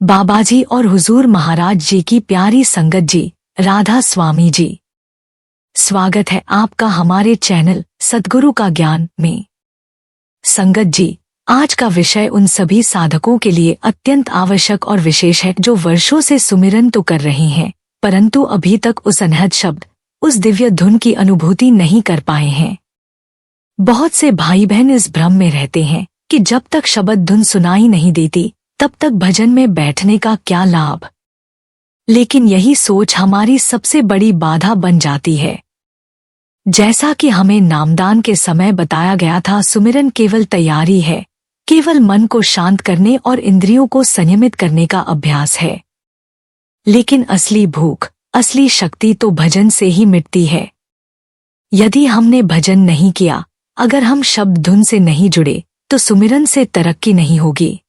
बाबाजी और हुजूर महाराज जी की प्यारी संगत जी, राधा स्वामी जी, स्वागत है आपका हमारे चैनल सद्गुरु का ज्ञान में। संगत जी, आज का विषय उन सभी साधकों के लिए अत्यंत आवश्यक और विशेष है जो वर्षों से सुमिरन तो कर रहे हैं, परंतु अभी तक उस अनहद शब्द, उस दिव्य धुन की अनुभूति नहीं कर पाए हैं। बहुत से भाई बहन इस भ्रम में रहते हैं कि जब तक शब्द धुन सुनाई नहीं देती तब तक भजन में बैठने का क्या लाभ। लेकिन यही सोच हमारी सबसे बड़ी बाधा बन जाती है। जैसा कि हमें नामदान के समय बताया गया था, सुमिरन केवल तैयारी है, केवल मन को शांत करने और इंद्रियों को संयमित करने का अभ्यास है। लेकिन असली भूख, असली शक्ति तो भजन से ही मिटती है। यदि हमने भजन नहीं किया, अगर हम शब्द धुन से नहीं जुड़े, तो सुमिरन से तरक्की नहीं होगी।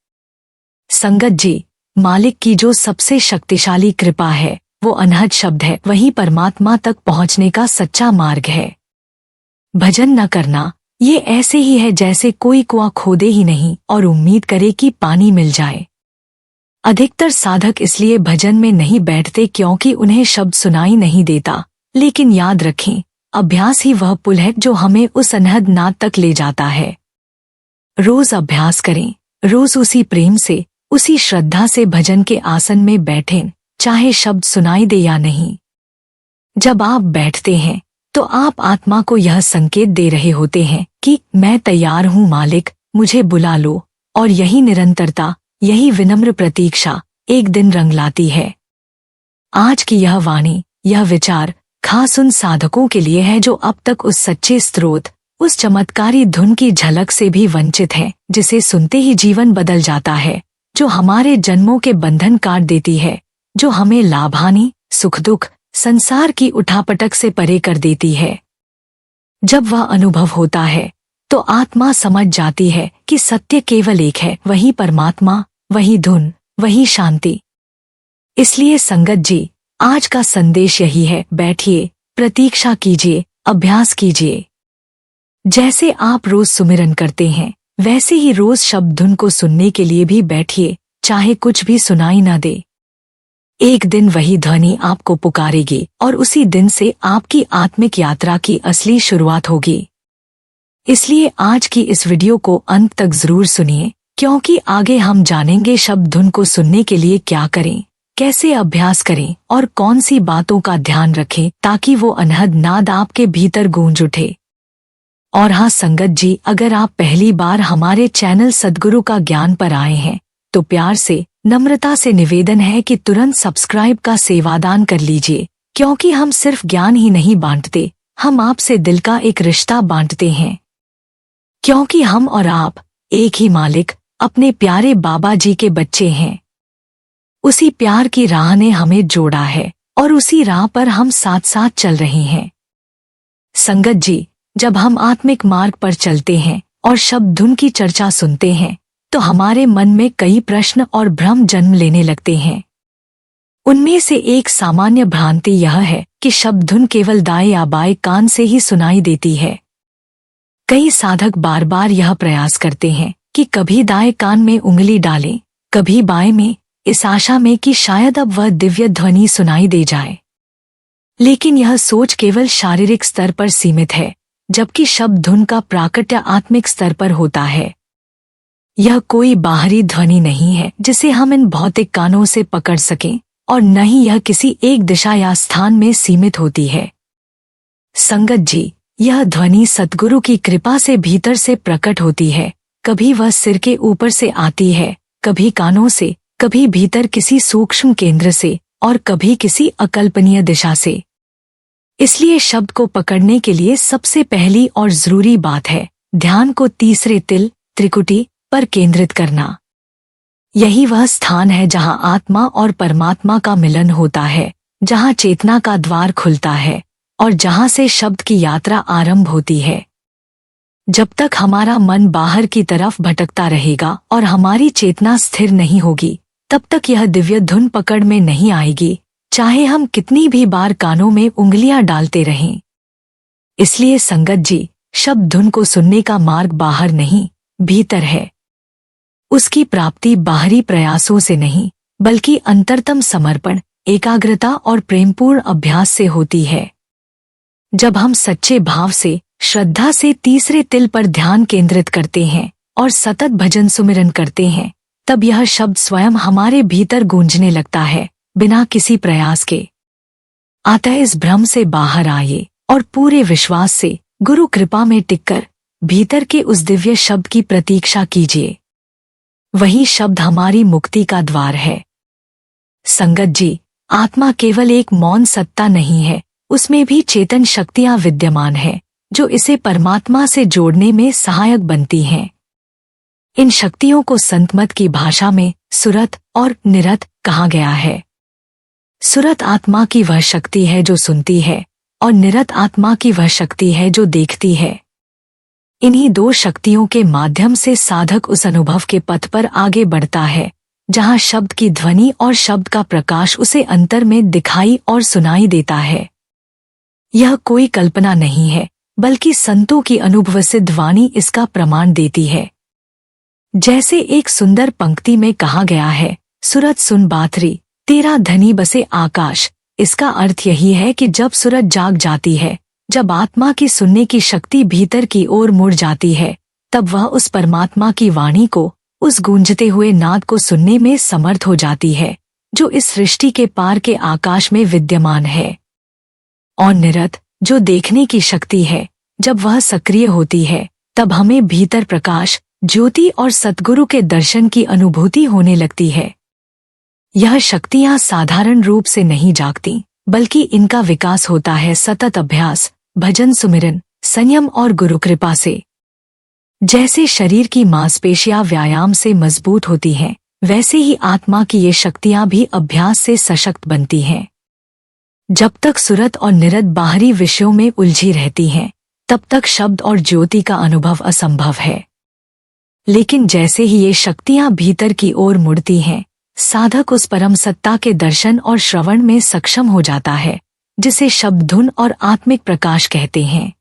संगत जी, मालिक की जो सबसे शक्तिशाली कृपा है वो अनहद शब्द है, वही परमात्मा तक पहुंचने का सच्चा मार्ग है। भजन न करना ये ऐसे ही है जैसे कोई कुआं खोदे ही नहीं और उम्मीद करे कि पानी मिल जाए। अधिकतर साधक इसलिए भजन में नहीं बैठते क्योंकि उन्हें शब्द सुनाई नहीं देता। लेकिन याद रखें, अभ्यास ही वह पुल है जो हमें उस अनहद नाद तक ले जाता है। रोज अभ्यास करें, रोज उसी प्रेम से, उसी श्रद्धा से भजन के आसन में बैठें, चाहे शब्द सुनाई दे या नहीं। जब आप बैठते हैं तो आप आत्मा को यह संकेत दे रहे होते हैं कि मैं तैयार हूँ मालिक, मुझे बुला लो। और यही निरंतरता, यही विनम्र प्रतीक्षा एक दिन रंग लाती है। आज की यह वाणी, यह विचार खास उन साधकों के लिए है जो अब तक उस सच्चे स्रोत, उस चमत्कारी धुन की झलक से भी वंचित हैं, जिसे सुनते ही जीवन बदल जाता है, जो हमारे जन्मों के बंधन काट देती है, जो हमें लाभानी, सुख दुख, संसार की उठापटक से परे कर देती है। जब वह अनुभव होता है तो आत्मा समझ जाती है कि सत्य केवल एक है, वही परमात्मा, वही धुन, वही शांति। इसलिए संगत जी, आज का संदेश यही है, बैठिए, प्रतीक्षा कीजिए, अभ्यास कीजिए। जैसे आप रोज सुमिरन करते हैं, वैसे ही रोज शब्द धुन को सुनने के लिए भी बैठिए, चाहे कुछ भी सुनाई न दे। एक दिन वही ध्वनि आपको पुकारेगी और उसी दिन से आपकी आत्मिक यात्रा की असली शुरुआत होगी। इसलिए आज की इस वीडियो को अंत तक जरूर सुनिए, क्योंकि आगे हम जानेंगे शब्द धुन को सुनने के लिए क्या करें, कैसे अभ्यास करें और कौन सी बातों का ध्यान रखें ताकि वो अनहद नाद आपके भीतर गूंज उठे। और हाँ संगत जी, अगर आप पहली बार हमारे चैनल सद्गुरु का ज्ञान पर आए हैं तो प्यार से, नम्रता से निवेदन है कि तुरंत सब्सक्राइब का सेवादान कर लीजिए, क्योंकि हम सिर्फ ज्ञान ही नहीं बांटते, हम आपसे दिल का एक रिश्ता बांटते हैं। क्योंकि हम और आप एक ही मालिक, अपने प्यारे बाबा जी के बच्चे हैं। उसी प्यार की राह ने हमें जोड़ा है और उसी राह पर हम साथ साथ चल रहे हैं। संगत जी, जब हम आत्मिक मार्ग पर चलते हैं और शब्द धुन की चर्चा सुनते हैं तो हमारे मन में कई प्रश्न और भ्रम जन्म लेने लगते हैं। उनमें से एक सामान्य भ्रांति यह है कि शब्द धुन केवल दाएं या बाएं कान से ही सुनाई देती है। कई साधक बार बार यह प्रयास करते हैं कि कभी दाएं कान में उंगली डालें, कभी बाएं में, इस आशा में कि शायद अब वह दिव्य ध्वनि सुनाई दे जाए। लेकिन यह सोच केवल शारीरिक स्तर पर सीमित है, जबकि शब्द धुन का प्राकट्य आत्मिक स्तर पर होता है। यह कोई बाहरी ध्वनि नहीं है जिसे हम इन भौतिक कानों से पकड़ सकें, और न ही यह किसी एक दिशा या स्थान में सीमित होती है। संगत जी, यह ध्वनि सद्गुरु की कृपा से भीतर से प्रकट होती है। कभी वह सिर के ऊपर से आती है, कभी कानों से, कभी भीतर किसी सूक्ष्म केंद्र से और कभी किसी अकल्पनीय दिशा से। इसलिए शब्द को पकड़ने के लिए सबसे पहली और जरूरी बात है ध्यान को तीसरे तिल, त्रिकुटी पर केंद्रित करना। यही वह स्थान है जहां आत्मा और परमात्मा का मिलन होता है, जहां चेतना का द्वार खुलता है और जहां से शब्द की यात्रा आरंभ होती है। जब तक हमारा मन बाहर की तरफ भटकता रहेगा और हमारी चेतना स्थिर नहीं होगी, तब तक यह दिव्य धुन पकड़ में नहीं आएगी, चाहे हम कितनी भी बार कानों में उंगलियां डालते रहें। इसलिए संगत जी, शब्द धुन को सुनने का मार्ग बाहर नहीं, भीतर है। उसकी प्राप्ति बाहरी प्रयासों से नहीं, बल्कि अंतरतम समर्पण, एकाग्रता और प्रेमपूर्ण अभ्यास से होती है। जब हम सच्चे भाव से, श्रद्धा से तीसरे तिल पर ध्यान केंद्रित करते हैं और सतत भजन सुमिरन करते हैं, तब यह शब्द स्वयं हमारे भीतर गूंजने लगता है, बिना किसी प्रयास के। अतः इस भ्रम से बाहर आइए और पूरे विश्वास से गुरु कृपा में टिककर भीतर के उस दिव्य शब्द की प्रतीक्षा कीजिए। वही शब्द हमारी मुक्ति का द्वार है। संगत जी, आत्मा केवल एक मौन सत्ता नहीं है, उसमें भी चेतन शक्तियां विद्यमान है, जो इसे परमात्मा से जोड़ने में सहायक बनती हैं। इन शक्तियों को संतमत की भाषा में सुरत और निरत कहा गया है। सुरत आत्मा की वह शक्ति है जो सुनती है, और निरत आत्मा की वह शक्ति है जो देखती है। इन्हीं दो शक्तियों के माध्यम से साधक उस अनुभव के पथ पर आगे बढ़ता है, जहां शब्द की ध्वनि और शब्द का प्रकाश उसे अंतर में दिखाई और सुनाई देता है। यह कोई कल्पना नहीं है, बल्कि संतों की अनुभवसिद्ध वाणी इसका प्रमाण देती है। जैसे एक सुंदर पंक्ति में कहा गया है, सुरत सुन बाथरी, तेरा धनी बसे आकाश। इसका अर्थ यही है कि जब सुरत जाग जाती है, जब आत्मा की सुनने की शक्ति भीतर की ओर मुड़ जाती है, तब वह उस परमात्मा की वाणी को, उस गूंजते हुए नाद को सुनने में समर्थ हो जाती है, जो इस सृष्टि के पार के आकाश में विद्यमान है। और निरत, जो देखने की शक्ति है, जब वह सक्रिय होती है, तब हमें भीतर प्रकाश, ज्योति और सद्गुरु के दर्शन की अनुभूति होने लगती है। यह शक्तियां साधारण रूप से नहीं जागती, बल्कि इनका विकास होता है सतत अभ्यास, भजन सुमिरन, संयम और गुरु कृपा से। जैसे शरीर की मांसपेशियां व्यायाम से मजबूत होती हैं, वैसे ही आत्मा की ये शक्तियां भी अभ्यास से सशक्त बनती हैं। जब तक सुरत और निरत बाहरी विषयों में उलझी रहती हैं, तब तक शब्द और ज्योति का अनुभव असंभव है। लेकिन जैसे ही ये शक्तियां भीतर की ओर मुड़ती हैं, साधक उस परम सत्ता के दर्शन और श्रवण में सक्षम हो जाता है, जिसे शब्द धुन और आत्मिक प्रकाश कहते हैं।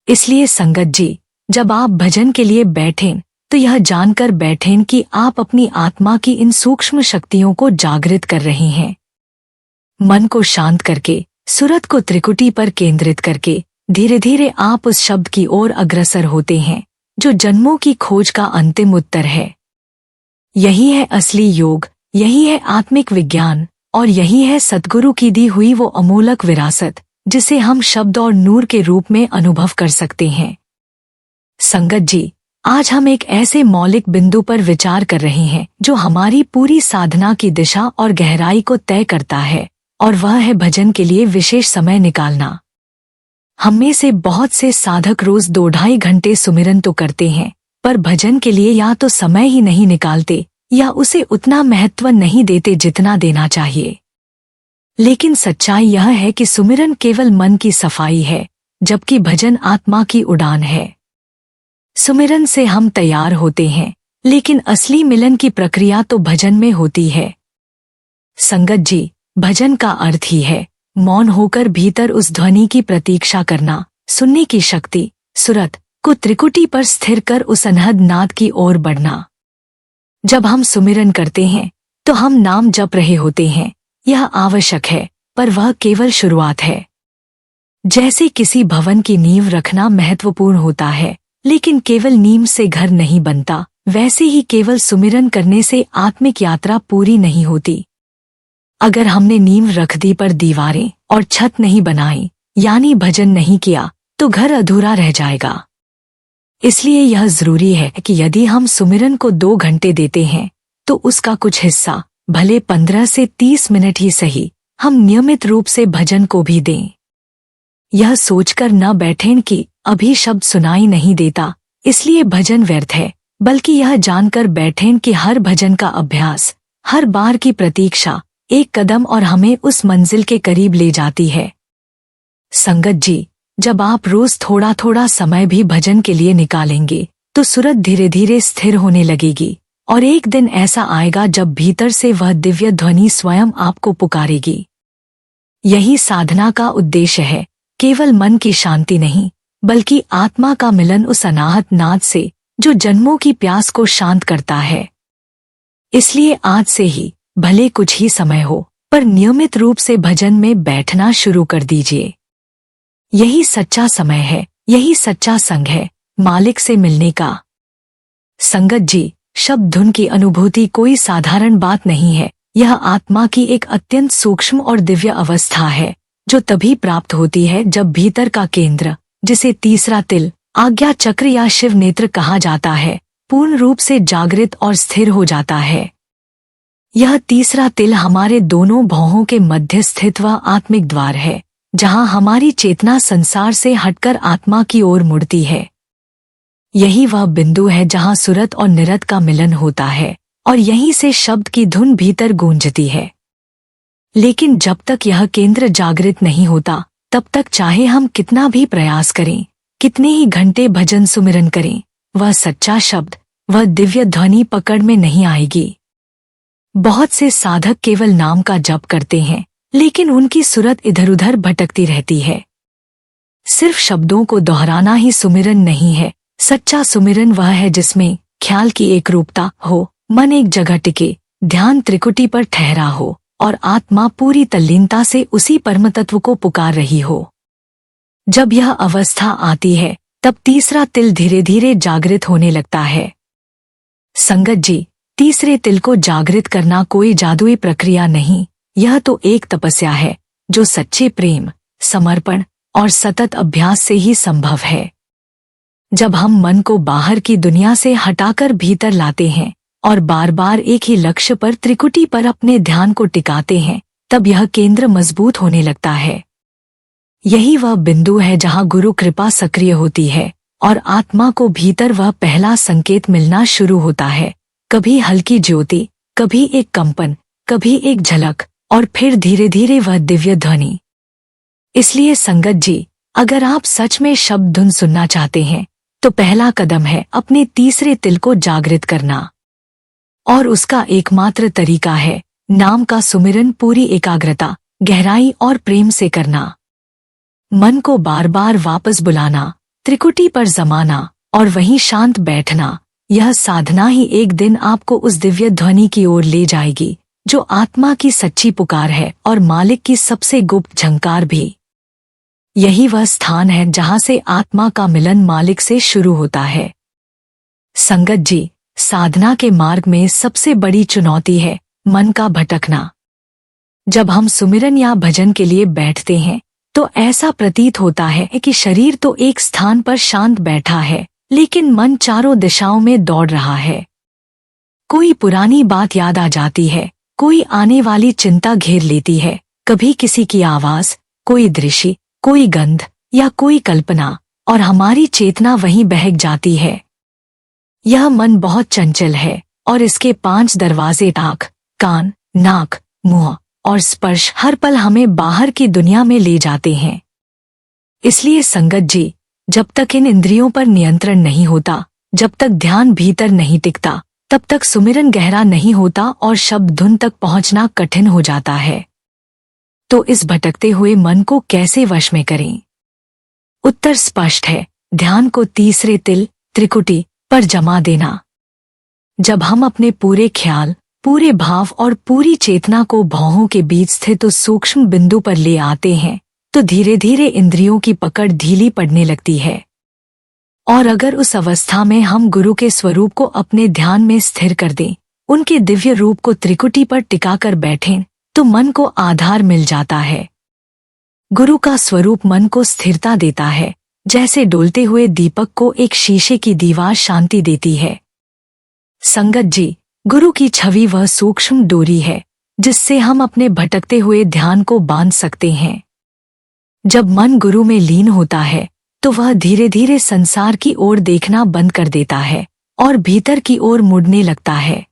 इसलिए संगत जी, जब आप भजन के लिए बैठें, तो यह जानकर बैठें कि आप अपनी आत्मा की इन सूक्ष्म शक्तियों को जागृत कर रहे हैं। मन को शांत करके, सुरत को त्रिकुटी पर केंद्रित करके, धीरे धीरे आप उस शब्द की ओर अग्रसर होते हैं, जो जन्मों की खोज का अंतिम उत्तर है। यही है असली योग, यही है आत्मिक विज्ञान, और यही है सद्गुरु की दी हुई वो अमूलक विरासत, जिसे हम शब्द और नूर के रूप में अनुभव कर सकते हैं। संगत जी, आज हम एक ऐसे मौलिक बिंदु पर विचार कर रहे हैं, जो हमारी पूरी साधना की दिशा और गहराई को तय करता है, और वह है भजन के लिए विशेष समय निकालना। हम में से बहुत से साधक रोज 2-2.5 घंटे सुमिरन तो करते हैं, पर भजन के लिए या तो समय ही नहीं निकालते, या उसे उतना महत्व नहीं देते जितना देना चाहिए। लेकिन सच्चाई यह है कि सुमिरन केवल मन की सफाई है, जबकि भजन आत्मा की उड़ान है। सुमिरन से हम तैयार होते हैं, लेकिन असली मिलन की प्रक्रिया तो भजन में होती है। संगत जी, भजन का अर्थ ही है मौन होकर भीतर उस ध्वनि की प्रतीक्षा करना, सुनने की शक्ति, सुरत को त्रिकुटी पर स्थिर कर उस अनहद नाद की ओर बढ़ना। जब हम सुमिरन करते हैं, तो हम नाम जप रहे होते हैं, यह आवश्यक है, पर वह केवल शुरुआत है। जैसे किसी भवन की नींव रखना महत्वपूर्ण होता है, लेकिन केवल नींव से घर नहीं बनता, वैसे ही केवल सुमिरन करने से आत्मिक यात्रा पूरी नहीं होती। अगर हमने नींव रख दी पर दीवारें और छत नहीं बनाई, यानी भजन नहीं किया, तो घर अधूरा रह जाएगा। इसलिए यह जरूरी है कि यदि हम सुमिरन को 2 घंटे देते हैं, तो उसका कुछ हिस्सा, भले 15 से 30 मिनट ही सही, हम नियमित रूप से भजन को भी दें। यह सोचकर न बैठें कि अभी शब्द सुनाई नहीं देता, इसलिए भजन व्यर्थ है, बल्कि यह जानकर बैठें कि हर भजन का अभ्यास, हर बार की प्रतीक्षा एक कदम और हमें उस मंजिल के करीब ले जाती है। संगत जी, जब आप रोज थोड़ा थोड़ा समय भी भजन के लिए निकालेंगे, तो सुरत धीरे धीरे स्थिर होने लगेगी, और एक दिन ऐसा आएगा जब भीतर से वह दिव्य ध्वनि स्वयं आपको पुकारेगी। यही साधना का उद्देश्य है, केवल मन की शांति नहीं, बल्कि आत्मा का मिलन उस अनाहत नाद से, जो जन्मों की प्यास को शांत करता है। इसलिए आज से ही भले कुछ ही समय हो, पर नियमित रूप से भजन में बैठना शुरू कर दीजिए। यही सच्चा समय है, यही सच्चा संग है मालिक से मिलने का। संगत जी, शब्द धुन की अनुभूति कोई साधारण बात नहीं है। यह आत्मा की एक अत्यंत सूक्ष्म और दिव्य अवस्था है, जो तभी प्राप्त होती है जब भीतर का केंद्र, जिसे तीसरा तिल, आज्ञा चक्र या शिव नेत्र कहा जाता है, पूर्ण रूप से जागृत और स्थिर हो जाता है। यह तीसरा तिल हमारे दोनों भौहों के मध्य स्थित वह आत्मिक द्वार है, जहां हमारी चेतना संसार से हटकर आत्मा की ओर मुड़ती है। यही वह बिंदु है जहां सुरत और निरत का मिलन होता है, और यहीं से शब्द की धुन भीतर गूंजती है। लेकिन जब तक यह केंद्र जागृत नहीं होता, तब तक चाहे हम कितना भी प्रयास करें, कितने ही घंटे भजन सुमिरन करें, वह सच्चा शब्द, वह दिव्य ध्वनि पकड़ में नहीं आएगी। बहुत से साधक केवल नाम का जप करते हैं, लेकिन उनकी सुरत इधर उधर भटकती रहती है। सिर्फ शब्दों को दोहराना ही सुमिरन नहीं है। सच्चा सुमिरन वह है जिसमें ख्याल की एक रूपता हो, मन एक जगह टिके, ध्यान त्रिकुटी पर ठहरा हो और आत्मा पूरी तल्लीनता से उसी परम तत्व को पुकार रही हो। जब यह अवस्था आती है, तब तीसरा तिल धीरे धीरे जागृत होने लगता है। संगत जी, तीसरे तिल को जागृत करना कोई जादुई प्रक्रिया नहीं, यह तो एक तपस्या है, जो सच्चे प्रेम, समर्पण और सतत अभ्यास से ही संभव है। जब हम मन को बाहर की दुनिया से हटाकर भीतर लाते हैं और बार बार एक ही लक्ष्य पर, त्रिकुटी पर अपने ध्यान को टिकाते हैं, तब यह केंद्र मजबूत होने लगता है। यही वह बिंदु है जहां गुरु कृपा सक्रिय होती है और आत्मा को भीतर वह पहला संकेत मिलना शुरू होता है। कभी हल्की ज्योति, कभी एक कंपन, कभी एक झलक, और फिर धीरे धीरे वह दिव्य ध्वनि। इसलिए संगत जी, अगर आप सच में शब्द धुन सुनना चाहते हैं, तो पहला कदम है अपने तीसरे तिल को जागृत करना। और उसका एकमात्र तरीका है नाम का सुमिरन पूरी एकाग्रता, गहराई और प्रेम से करना। मन को बार बार वापस बुलाना, त्रिकुटी पर जमाना और वहीं शांत बैठना। यह साधना ही एक दिन आपको उस दिव्य ध्वनि की ओर ले जाएगी, जो आत्मा की सच्ची पुकार है और मालिक की सबसे गुप्त झंकार भी। यही वह स्थान है जहां से आत्मा का मिलन मालिक से शुरू होता है। संगत जी, साधना के मार्ग में सबसे बड़ी चुनौती है मन का भटकना। जब हम सुमिरन या भजन के लिए बैठते हैं, तो ऐसा प्रतीत होता है कि शरीर तो एक स्थान पर शांत बैठा है, लेकिन मन चारों दिशाओं में दौड़ रहा है। कोई पुरानी बात याद आ जाती है, कोई आने वाली चिंता घेर लेती है, कभी किसी की आवाज, कोई दृश्य, कोई गंध या कोई कल्पना, और हमारी चेतना वहीं बहक जाती है। यह मन बहुत चंचल है और इसके 5 दरवाजे आँख, कान, नाक, मुंह और स्पर्श हर पल हमें बाहर की दुनिया में ले जाते हैं। इसलिए संगत जी, जब तक इन इंद्रियों पर नियंत्रण नहीं होता, जब तक ध्यान भीतर नहीं टिकता, तब तक सुमिरन गहरा नहीं होता और शब्द धुन तक पहुंचना कठिन हो जाता है। तो इस भटकते हुए मन को कैसे वश में करें? उत्तर स्पष्ट है, ध्यान को तीसरे तिल, त्रिकुटी पर जमा देना। जब हम अपने पूरे ख्याल, पूरे भाव और पूरी चेतना को भौहों के बीच स्थित उस सूक्ष्म बिंदु पर ले आते हैं, तो धीरे धीरे इंद्रियों की पकड़ ढीली पड़ने लगती है। और अगर उस अवस्था में हम गुरु के स्वरूप को अपने ध्यान में स्थिर कर दें, उनके दिव्य रूप को त्रिकुटी पर टिकाकर बैठें, तो मन को आधार मिल जाता है। गुरु का स्वरूप मन को स्थिरता देता है, जैसे डोलते हुए दीपक को एक शीशे की दीवार शांति देती है। संगत जी, गुरु की छवि वह सूक्ष्म डोरी है, जिससे हम अपने भटकते हुए ध्यान को बांध सकते हैं। जब मन गुरु में लीन होता है, तो वह धीरे धीरे संसार की ओर देखना बंद कर देता है और भीतर की ओर मुड़ने लगता है।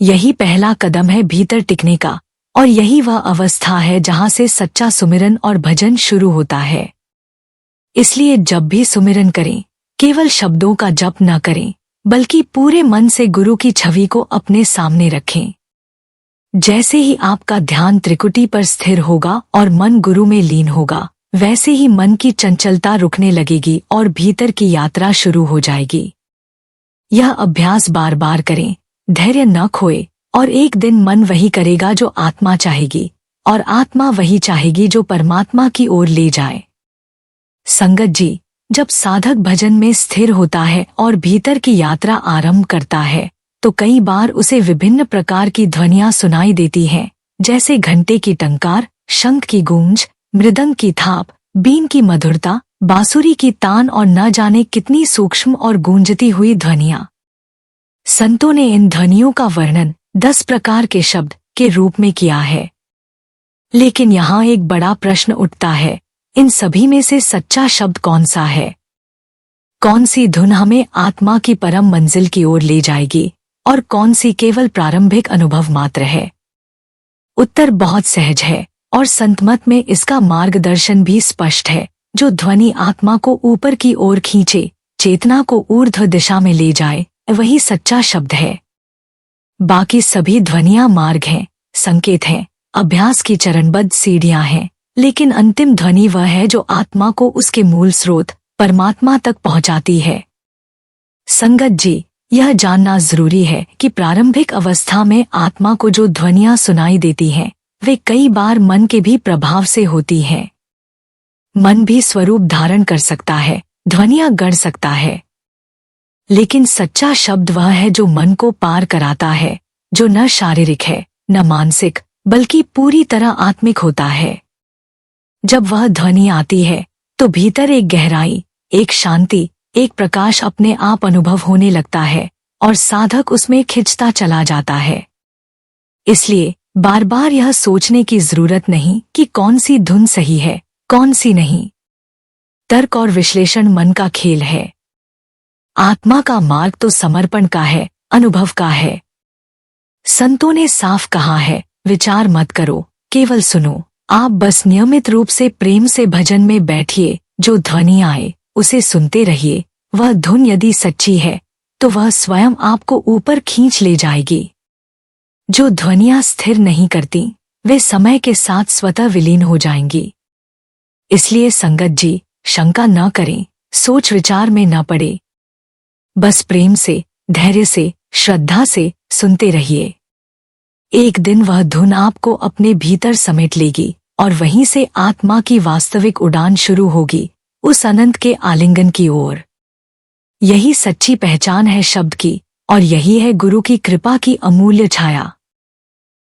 यही पहला कदम है भीतर टिकने का, और यही वह अवस्था है जहां से सच्चा सुमिरन और भजन शुरू होता है। इसलिए जब भी सुमिरन करें, केवल शब्दों का जप न करें, बल्कि पूरे मन से गुरु की छवि को अपने सामने रखें। जैसे ही आपका ध्यान त्रिकुटी पर स्थिर होगा और मन गुरु में लीन होगा, वैसे ही मन की चंचलता रुकने लगेगी और भीतर की यात्रा शुरू हो जाएगी। यह अभ्यास बार बार करें, धैर्य न खोए और एक दिन मन वही करेगा जो आत्मा चाहेगी, और आत्मा वही चाहेगी जो परमात्मा की ओर ले जाए। संगत जी, जब साधक भजन में स्थिर होता है और भीतर की यात्रा आरंभ करता है, तो कई बार उसे विभिन्न प्रकार की ध्वनियां सुनाई देती हैं, जैसे घंटे की टंकार, शंख की गूंज, मृदंग की थाप, बीन की मधुरता, बांसुरी की तान और न जाने कितनी सूक्ष्म और गूंजती हुई ध्वनियां। संतों ने इन ध्वनियों का वर्णन 10 प्रकार के शब्द के रूप में किया है। लेकिन यहाँ एक बड़ा प्रश्न उठता है, इन सभी में से सच्चा शब्द कौन सा है? कौन सी धुन हमें आत्मा की परम मंजिल की ओर ले जाएगी और कौन सी केवल प्रारंभिक अनुभव मात्र है? उत्तर बहुत सहज है और संतमत में इसका मार्गदर्शन भी स्पष्ट है। जो ध्वनि आत्मा को ऊपर की ओर खींचे, चेतना को ऊर्ध्व दिशा में ले जाए, वही सच्चा शब्द है। बाकी सभी ध्वनियां मार्ग हैं, संकेत हैं, अभ्यास की चरणबद्ध सीढ़ियां हैं, लेकिन अंतिम ध्वनि वह है जो आत्मा को उसके मूल स्रोत परमात्मा तक पहुंचाती है। संगत जी, यह जानना जरूरी है कि प्रारंभिक अवस्था में आत्मा को जो ध्वनियां सुनाई देती हैं, वे कई बार मन के भी प्रभाव से होती हैं। मन भी स्वरूप धारण कर सकता है, ध्वनियां गढ़ सकता है, लेकिन सच्चा शब्द वह है जो मन को पार कराता है, जो न शारीरिक है, न मानसिक, बल्कि पूरी तरह आत्मिक होता है। जब वह ध्वनि आती है, तो भीतर एक गहराई, एक शांति, एक प्रकाश अपने आप अनुभव होने लगता है और साधक उसमें खिंचता चला जाता है। इसलिए बार बार यह सोचने की जरूरत नहीं कि कौन सी धुन सही है, कौन सी नहीं। तर्क और विश्लेषण मन का खेल है। आत्मा का मार्ग तो समर्पण का है, अनुभव का है। संतों ने साफ कहा है, विचार मत करो, केवल सुनो। आप बस नियमित रूप से प्रेम से भजन में बैठिए, जो ध्वनि आए उसे सुनते रहिए। वह धुन यदि सच्ची है तो वह स्वयं आपको ऊपर खींच ले जाएगी। जो ध्वनियां स्थिर नहीं करती, वे समय के साथ स्वतः विलीन हो जाएंगी। इसलिए संगत जी, शंका न करें, सोच विचार में न पड़े। बस प्रेम से, धैर्य से, श्रद्धा से सुनते रहिए। एक दिन वह धुन आपको अपने भीतर समेट लेगी और वहीं से आत्मा की वास्तविक उड़ान शुरू होगी, उस अनंत के आलिंगन की ओर। यही सच्ची पहचान है शब्द की, और यही है गुरु की कृपा की अमूल्य छाया।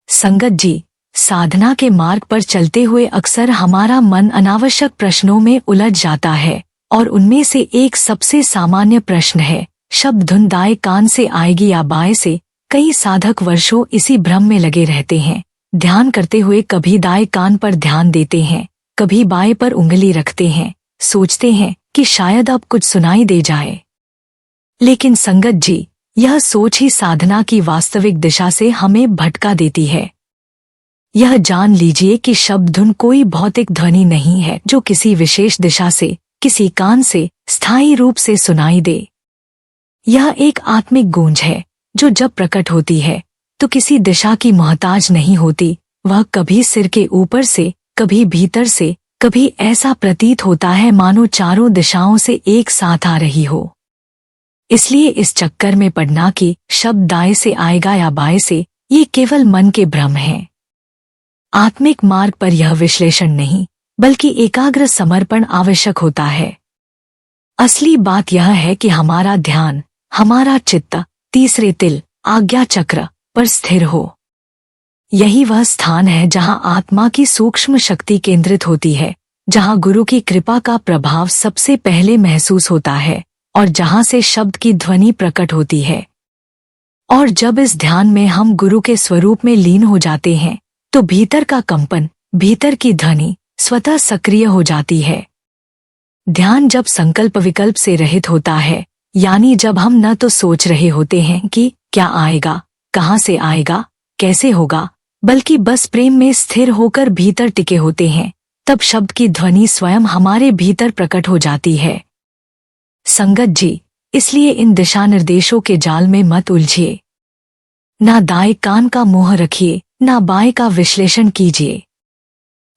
संगत जी, साधना के मार्ग पर चलते हुए अक्सर हमारा मन अनावश्यक प्रश्नों में उलझ जाता है, और उनमें से एक सबसे सामान्य प्रश्न है, शब्द धुन दाएं कान से आएगी या बाएं से? कई साधक वर्षों इसी भ्रम में लगे रहते हैं। ध्यान करते हुए कभी दाएं कान पर ध्यान देते हैं, कभी बाएं पर उंगली रखते हैं, सोचते हैं कि शायद अब कुछ सुनाई दे जाए। लेकिन संगत जी, यह सोच ही साधना की वास्तविक दिशा से हमें भटका देती है। यह जान लीजिए कि शब्द धुन कोई भौतिक ध्वनि नहीं है जो किसी विशेष दिशा से, किसी कान से स्थायी रूप से सुनाई दे। यह एक आत्मिक गूंज है जो जब प्रकट होती है तो किसी दिशा की मोहताज नहीं होती। वह कभी सिर के ऊपर से, कभी भीतर से, कभी ऐसा प्रतीत होता है मानो चारों दिशाओं से एक साथ आ रही हो। इसलिए इस चक्कर में पड़ना कि शब्द दाएं से आएगा या बाएं से, ये केवल मन के भ्रम हैं। आत्मिक मार्ग पर यह विश्लेषण नहीं, बल्कि एकाग्र समर्पण आवश्यक होता है। असली बात यह है कि हमारा ध्यान, हमारा चित्त तीसरे तिल, आज्ञा चक्र पर स्थिर हो। यही वह स्थान है जहां आत्मा की सूक्ष्म शक्ति केंद्रित होती है, जहां गुरु की कृपा का प्रभाव सबसे पहले महसूस होता है और जहां से शब्द की ध्वनि प्रकट होती है। और जब इस ध्यान में हम गुरु के स्वरूप में लीन हो जाते हैं, तो भीतर का कंपन, भीतर की ध्वनि स्वतः सक्रिय हो जाती है। ध्यान जब संकल्प विकल्प से रहित होता है, यानी जब हम न तो सोच रहे होते हैं कि क्या आएगा, कहाँ से आएगा, कैसे होगा, बल्कि बस प्रेम में स्थिर होकर भीतर टिके होते हैं, तब शब्द की ध्वनि स्वयं हमारे भीतर प्रकट हो जाती है। संगत जी, इसलिए इन दिशा निर्देशों के जाल में मत उलझिए। ना दाएं कान का मोह रखिए, ना बाएं का विश्लेषण कीजिए।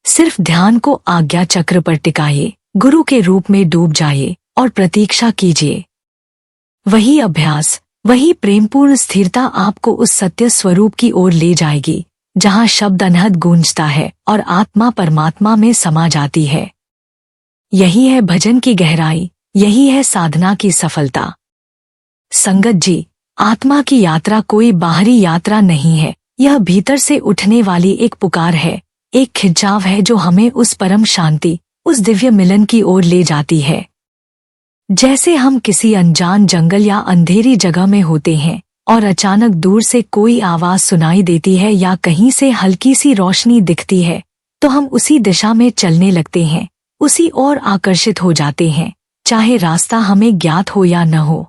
सिर्फ ध्यान को आज्ञा चक्र पर टिकाइए, गुरु के रूप में डूब जाइए और प्रतीक्षा कीजिए। वही अभ्यास, वही प्रेमपूर्ण स्थिरता आपको उस सत्य स्वरूप की ओर ले जाएगी जहाँ शब्द अनहद गूंजता है और आत्मा परमात्मा में समा जाती है। यही है भजन की गहराई, यही है साधना की सफलता। संगत जी, आत्मा की यात्रा कोई बाहरी यात्रा नहीं है, यह भीतर से उठने वाली एक पुकार है, एक खिंचाव है जो हमें उस परम शांति, उस दिव्य मिलन की ओर ले जाती है। जैसे हम किसी अनजान जंगल या अंधेरी जगह में होते हैं और अचानक दूर से कोई आवाज सुनाई देती है या कहीं से हल्की सी रोशनी दिखती है, तो हम उसी दिशा में चलने लगते हैं, उसी ओर आकर्षित हो जाते हैं, चाहे रास्ता हमें ज्ञात हो या न हो।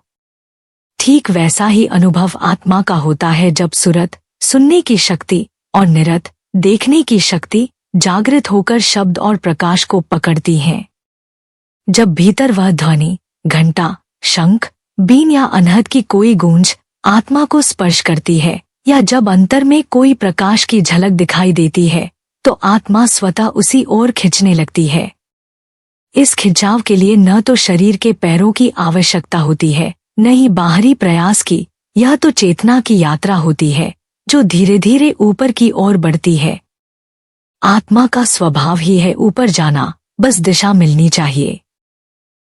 ठीक वैसा ही अनुभव आत्मा का होता है जब सुरत, सुनने की शक्ति और निरत, देखने की शक्ति जागृत होकर शब्द और प्रकाश को पकड़ती हैं। जब भीतर वह ध्वनि, घंटा, शंख, बीन या अनहद की कोई गूंज आत्मा को स्पर्श करती है, या जब अंतर में कोई प्रकाश की झलक दिखाई देती है, तो आत्मा स्वतः उसी ओर खिंचने लगती है। इस खिंचाव के लिए न तो शरीर के पैरों की आवश्यकता होती है, न ही बाहरी प्रयास की, यह तो चेतना की यात्रा होती है जो धीरे धीरे ऊपर की ओर बढ़ती है। आत्मा का स्वभाव ही है ऊपर जाना, बस दिशा मिलनी चाहिए,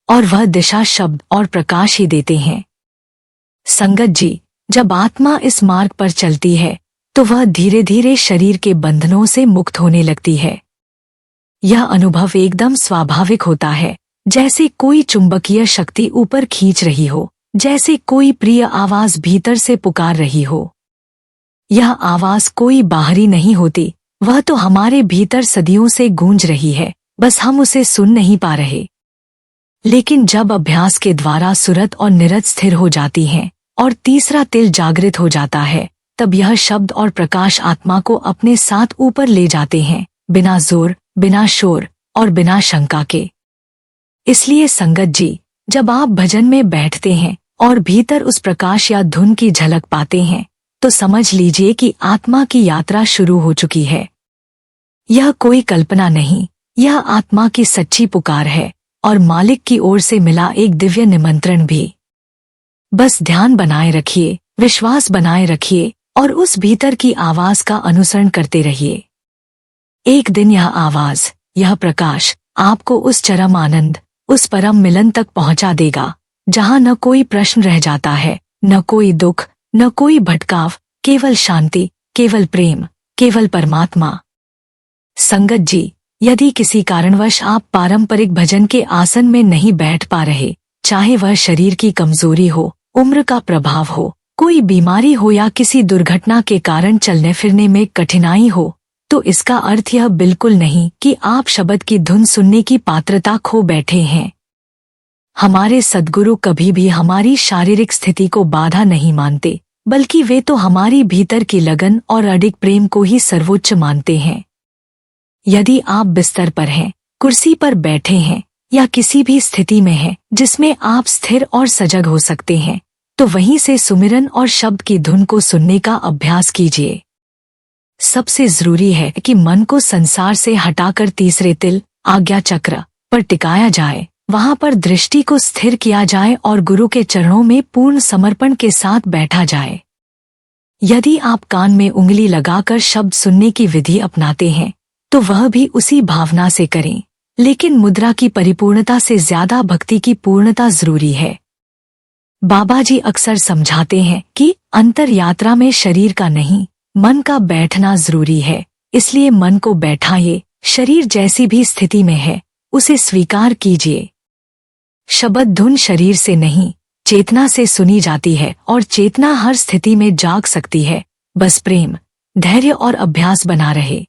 और वह दिशा शब्द और प्रकाश ही देते हैं। संगत जी, जब आत्मा इस मार्ग पर चलती है तो वह धीरे धीरे शरीर के बंधनों से मुक्त होने लगती है। यह अनुभव एकदम स्वाभाविक होता है, जैसे कोई चुंबकीय शक्ति ऊपर खींच रही हो, जैसे कोई प्रिय आवाज भीतर से पुकार रही हो। यह आवाज कोई बाहरी नहीं होती, वह तो हमारे भीतर सदियों से गूंज रही है, बस हम उसे सुन नहीं पा रहे। लेकिन जब अभ्यास के द्वारा सुरत और निरत स्थिर हो जाती हैं और तीसरा तिल जागृत हो जाता है, तब यह शब्द और प्रकाश आत्मा को अपने साथ ऊपर ले जाते हैं, बिना जोर, बिना शोर और बिना शंका के। इसलिए संगत जी, जब आप भजन में बैठते हैं और भीतर उस प्रकाश या धुन की झलक पाते हैं, तो समझ लीजिए कि आत्मा की यात्रा शुरू हो चुकी है। यह कोई कल्पना नहीं, यह आत्मा की सच्ची पुकार है और मालिक की ओर से मिला एक दिव्य निमंत्रण भी। बस ध्यान बनाए रखिए, विश्वास बनाए रखिए और उस भीतर की आवाज का अनुसरण करते रहिए। एक दिन यह आवाज, यह प्रकाश आपको उस चरम आनंद, उस परम मिलन तक पहुंचा देगा जहां न कोई प्रश्न रह जाता है, न कोई दुख, न कोई भटकाव, केवल शांति, केवल प्रेम, केवल परमात्मा। संगत जी, यदि किसी कारणवश आप पारंपरिक भजन के आसन में नहीं बैठ पा रहे, चाहे वह शरीर की कमजोरी हो, उम्र का प्रभाव हो, कोई बीमारी हो या किसी दुर्घटना के कारण चलने फिरने में कठिनाई हो, तो इसका अर्थ यह बिल्कुल नहीं कि आप शब्द की धुन सुनने की पात्रता खो बैठे हैं। हमारे सद्गुरु कभी भी हमारी शारीरिक स्थिति को बाधा नहीं मानते, बल्कि वे तो हमारी भीतर की लगन और अडिग प्रेम को ही सर्वोच्च मानते हैं। यदि आप बिस्तर पर हैं, कुर्सी पर बैठे हैं या किसी भी स्थिति में हैं जिसमें आप स्थिर और सजग हो सकते हैं, तो वहीं से सुमिरन और शब्द की धुन को सुनने का अभ्यास कीजिए। सबसे जरूरी है कि मन को संसार से हटाकर तीसरे तिल, आज्ञा चक्र पर टिकाया जाए, वहां पर दृष्टि को स्थिर किया जाए और गुरु के चरणों में पूर्ण समर्पण के साथ बैठा जाए। यदि आप कान में उंगली लगाकर शब्द सुनने की विधि अपनाते हैं, तो वह भी उसी भावना से करें, लेकिन मुद्रा की परिपूर्णता से ज्यादा भक्ति की पूर्णता जरूरी है। बाबा जी अक्सर समझाते हैं कि अंतर यात्रा में शरीर का नहीं, मन का बैठना जरूरी है, इसलिए मन को बैठाइए। शरीर जैसी भी स्थिति में है, उसे स्वीकार कीजिए। शब्द धुन शरीर से नहीं, चेतना से सुनी जाती है और चेतना हर स्थिति में जाग सकती है, बस प्रेम, धैर्य और अभ्यास बना रहे।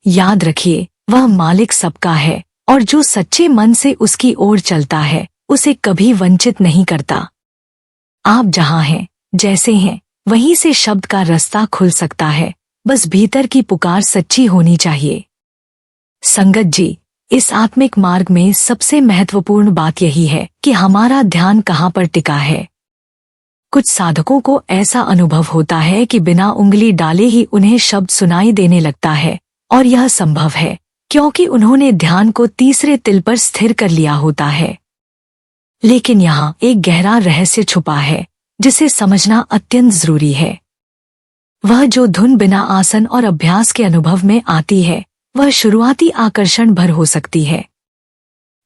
याद रखिए, वह मालिक सबका है और जो सच्चे मन से उसकी ओर चलता है, उसे कभी वंचित नहीं करता। आप जहां हैं, जैसे हैं, वहीं से शब्द का रास्ता खुल सकता है, बस भीतर की पुकार सच्ची होनी चाहिए। संगत जी, इस आत्मिक मार्ग में सबसे महत्वपूर्ण बात यही है कि हमारा ध्यान कहाँ पर टिका है। कुछ साधकों को ऐसा अनुभव होता है कि बिना उंगली डाले ही उन्हें शब्द सुनाई देने लगता है, और यह संभव है क्योंकि उन्होंने ध्यान को तीसरे तिल पर स्थिर कर लिया होता है। लेकिन यहाँ एक गहरा रहस्य छुपा है। जिसे समझना अत्यंत जरूरी है। वह जो धुन बिना आसन और अभ्यास के अनुभव में आती है, वह शुरुआती आकर्षण भर हो सकती है।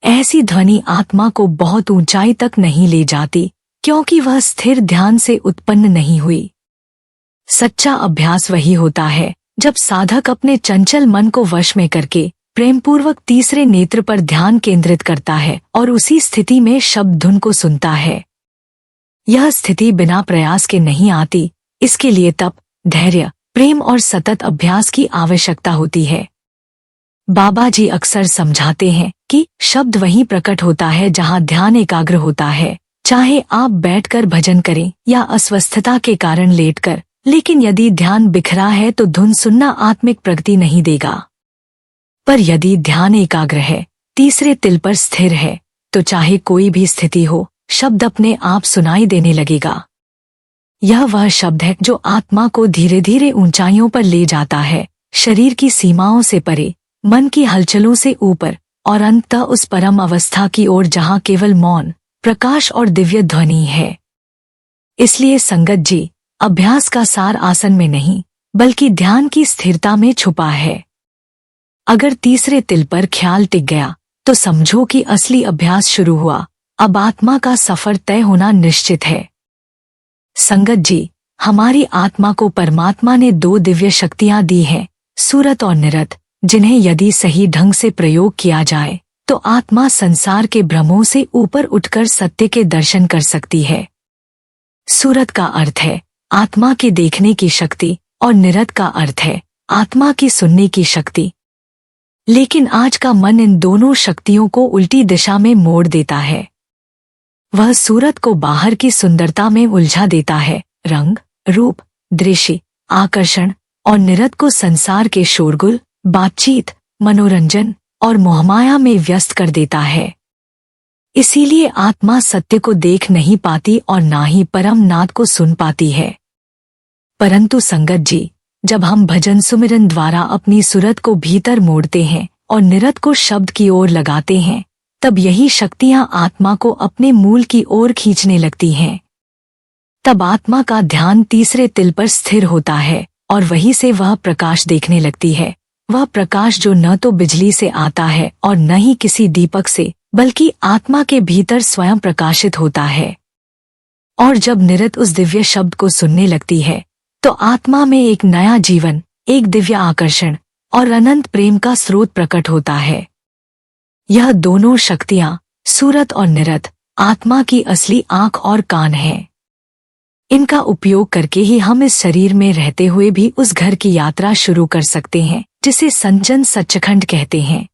ऐसी ध्वनि आत्मा को बहुत ऊंचाई तक नहीं ले जाती, क्योंकि वह स्थिर ध्यान से उत्पन्न नहीं हुई। सच्चा अभ्यास वही होता है जब साधक अपने चंचल मन को वश में करके प्रेमपूर्वक तीसरे नेत्र पर ध्यान केंद्रित करता है और उसी स्थिति में शब्द धुन को सुनता है। यह स्थिति बिना प्रयास के नहीं आती, इसके लिए तप, धैर्य, प्रेम और सतत अभ्यास की आवश्यकता होती है। बाबा जी अक्सर समझाते हैं कि शब्द वहीं प्रकट होता है जहां ध्यान एकाग्र होता है, चाहे आप बैठकर भजन करें या अस्वस्थता के कारण लेटकर, लेकिन यदि ध्यान बिखरा है तो धुन सुनना आत्मिक प्रगति नहीं देगा। पर यदि ध्यान एकाग्र है, तीसरे तिल पर स्थिर है, तो चाहे कोई भी स्थिति हो, शब्द अपने आप सुनाई देने लगेगा। यह वह शब्द है जो आत्मा को धीरे धीरे ऊंचाइयों पर ले जाता है, शरीर की सीमाओं से परे, मन की हलचलों से ऊपर और अंततः उस परम अवस्था की ओर जहां केवल मौन, प्रकाश और दिव्य ध्वनि है। इसलिए संगत जी, अभ्यास का सार आसन में नहीं, बल्कि ध्यान की स्थिरता में छुपा है। अगर तीसरे तिल पर ख्याल टिक गया, तो समझो कि असली अभ्यास शुरू हुआ। अब आत्मा का सफर तय होना निश्चित है। संगत जी, हमारी आत्मा को परमात्मा ने 2 दिव्य शक्तियां दी हैं, सूरत और निरत, जिन्हें यदि सही ढंग से प्रयोग किया जाए तो आत्मा संसार के भ्रमों से ऊपर उठकर सत्य के दर्शन कर सकती है। सूरत का अर्थ है आत्मा की देखने की शक्ति और निरत का अर्थ है आत्मा की सुनने की शक्ति। लेकिन आज का मन इन दोनों शक्तियों को उल्टी दिशा में मोड़ देता है। वह सूरत को बाहर की सुंदरता में उलझा देता है, रंग, रूप, दृश्य, आकर्षण, और निरत को संसार के शोरगुल, बातचीत, मनोरंजन और मोहमाया में व्यस्त कर देता है। इसीलिए आत्मा सत्य को देख नहीं पाती और ना ही परम नाद को सुन पाती है। परंतु संगत जी, जब हम भजन सुमिरन द्वारा अपनी सूरत को भीतर मोड़ते हैं और निरत को शब्द की ओर लगाते हैं, तब यही शक्तियां आत्मा को अपने मूल की ओर खींचने लगती हैं। तब आत्मा का ध्यान तीसरे तिल पर स्थिर होता है और वहीं से वह प्रकाश देखने लगती है। वह प्रकाश जो न तो बिजली से आता है और न ही किसी दीपक से, बल्कि आत्मा के भीतर स्वयं प्रकाशित होता है। और जब निरत उस दिव्य शब्द को सुनने लगती है, तो आत्मा में एक नया जीवन, एक दिव्य आकर्षण और अनंत प्रेम का स्रोत प्रकट होता है। यह दोनों शक्तियां, सूरत और निरत, आत्मा की असली आंख और कान हैं। इनका उपयोग करके ही हम इस शरीर में रहते हुए भी उस घर की यात्रा शुरू कर सकते हैं जिसे संजन सच्चखंड कहते हैं।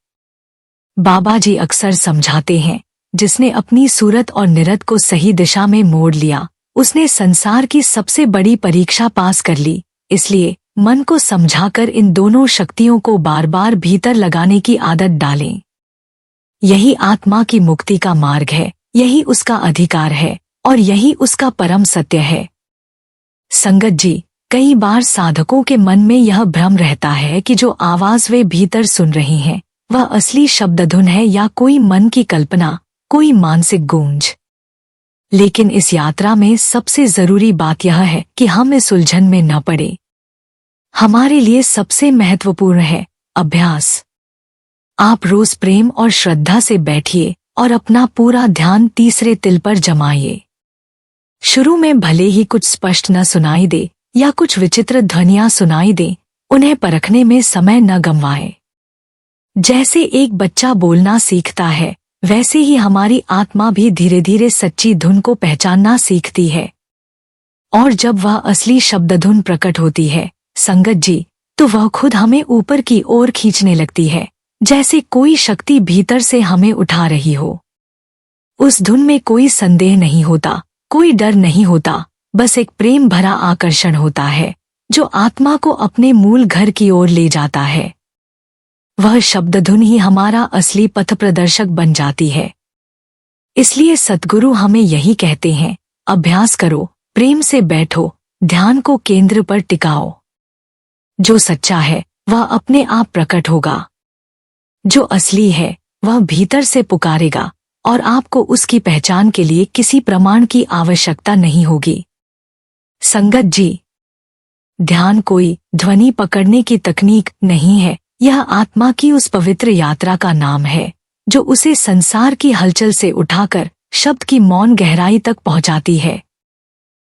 बाबा जी अक्सर समझाते हैं, जिसने अपनी सूरत और निरत को सही दिशा में मोड़ लिया, उसने संसार की सबसे बड़ी परीक्षा पास कर ली। इसलिए मन को समझाकर इन दोनों शक्तियों को बार बार भीतर लगाने की आदत डालें। यही आत्मा की मुक्ति का मार्ग है, यही उसका अधिकार है और यही उसका परम सत्य है। संगत जी, कई बार साधकों के मन में यह भ्रम रहता है कि जो आवाज वे भीतर सुन रहे हैं, वह असली शब्दधुन है या कोई मन की कल्पना, कोई मानसिक गूंज। लेकिन इस यात्रा में सबसे जरूरी बात यह है कि हम इस उलझन में न पड़े। हमारे लिए सबसे महत्वपूर्ण है अभ्यास। आप रोज प्रेम और श्रद्धा से बैठिए और अपना पूरा ध्यान तीसरे तिल पर जमाइए। शुरू में भले ही कुछ स्पष्ट न सुनाई दे या कुछ विचित्र ध्वनियां सुनाई दे, उन्हें परखने में समय न गंवाएं। जैसे एक बच्चा बोलना सीखता है, वैसे ही हमारी आत्मा भी धीरे धीरे सच्ची धुन को पहचानना सीखती है। और जब वह असली शब्दधुन प्रकट होती है, संगत जी, तो वह खुद हमें ऊपर की ओर खींचने लगती है, जैसे कोई शक्ति भीतर से हमें उठा रही हो। उस धुन में कोई संदेह नहीं होता, कोई डर नहीं होता, बस एक प्रेम भरा आकर्षण होता है जो आत्मा को अपने मूल घर की ओर ले जाता है। वह शब्दधुन ही हमारा असली पथ प्रदर्शक बन जाती है। इसलिए सद्गुरु हमें यही कहते हैं, अभ्यास करो, प्रेम से बैठो, ध्यान को केंद्र पर टिकाओ। जो सच्चा है वह अपने आप प्रकट होगा। जो असली है वह भीतर से पुकारेगा और आपको उसकी पहचान के लिए किसी प्रमाण की आवश्यकता नहीं होगी। संगत जी, ध्यान कोई ध्वनि पकड़ने की तकनीक नहीं है, यह आत्मा की उस पवित्र यात्रा का नाम है जो उसे संसार की हलचल से उठाकर शब्द की मौन गहराई तक पहुंचाती है।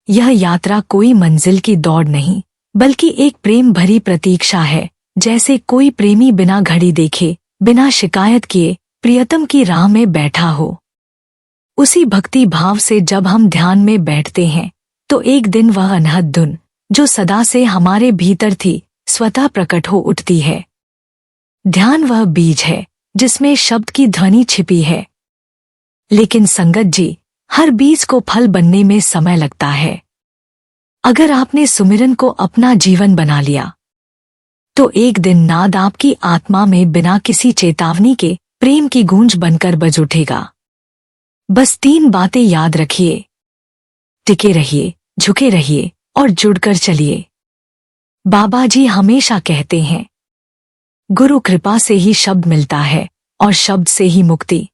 यह यात्रा कोई मंजिल की दौड़ नहीं, बल्कि एक प्रेम भरी प्रतीक्षा है, जैसे कोई प्रेमी बिना घड़ी देखे, बिना शिकायत किए प्रियतम की राह में बैठा हो। उसी भक्ति भाव से जब हम ध्यान में बैठते हैं तो एक दिन वह अनहद धुन जो सदा से हमारे भीतर थी स्वतः प्रकट हो उठती है। ध्यान वह बीज है जिसमें शब्द की ध्वनि छिपी है। लेकिन संगत जी, हर बीज को फल बनने में समय लगता है। अगर आपने सुमिरन को अपना जीवन बना लिया तो एक दिन नाद आपकी आत्मा में बिना किसी चेतावनी के प्रेम की गूंज बनकर बज उठेगा। बस 3 बातें याद रखिए, टिके रहिए, झुके रहिए और जुड़कर चलिए। बाबा जी हमेशा कहते हैं, गुरु कृपा से ही शब्द मिलता है और शब्द से ही मुक्ति।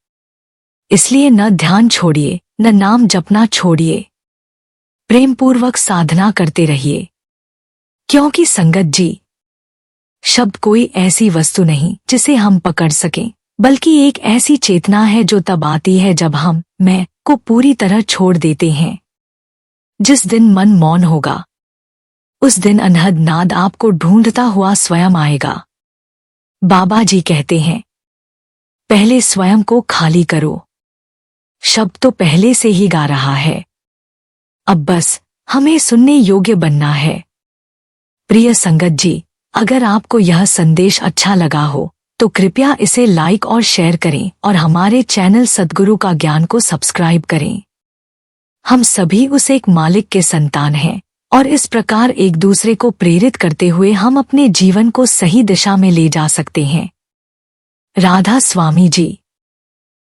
इसलिए न ध्यान छोड़िए, न नाम जपना छोड़िए, प्रेमपूर्वक साधना करते रहिए। क्योंकि संगत जी, शब्द कोई ऐसी वस्तु नहीं जिसे हम पकड़ सकें, बल्कि एक ऐसी चेतना है जो तब आती है जब हम मैं को पूरी तरह छोड़ देते हैं। जिस दिन मन मौन होगा उस दिन अनहद नाद आपको ढूंढता हुआ स्वयं आएगा। बाबा जी कहते हैं, पहले स्वयं को खाली करो। शब्द तो पहले से ही गा रहा है, अब बस हमें सुनने योग्य बनना है। प्रिय संगत जी, अगर आपको यह संदेश अच्छा लगा हो तो कृपया इसे लाइक और शेयर करें और हमारे चैनल सद्गुरु का ज्ञान को सब्सक्राइब करें। हम सभी उस एक मालिक के संतान हैं और इस प्रकार एक दूसरे को प्रेरित करते हुए हम अपने जीवन को सही दिशा में ले जा सकते हैं। राधा स्वामी जी।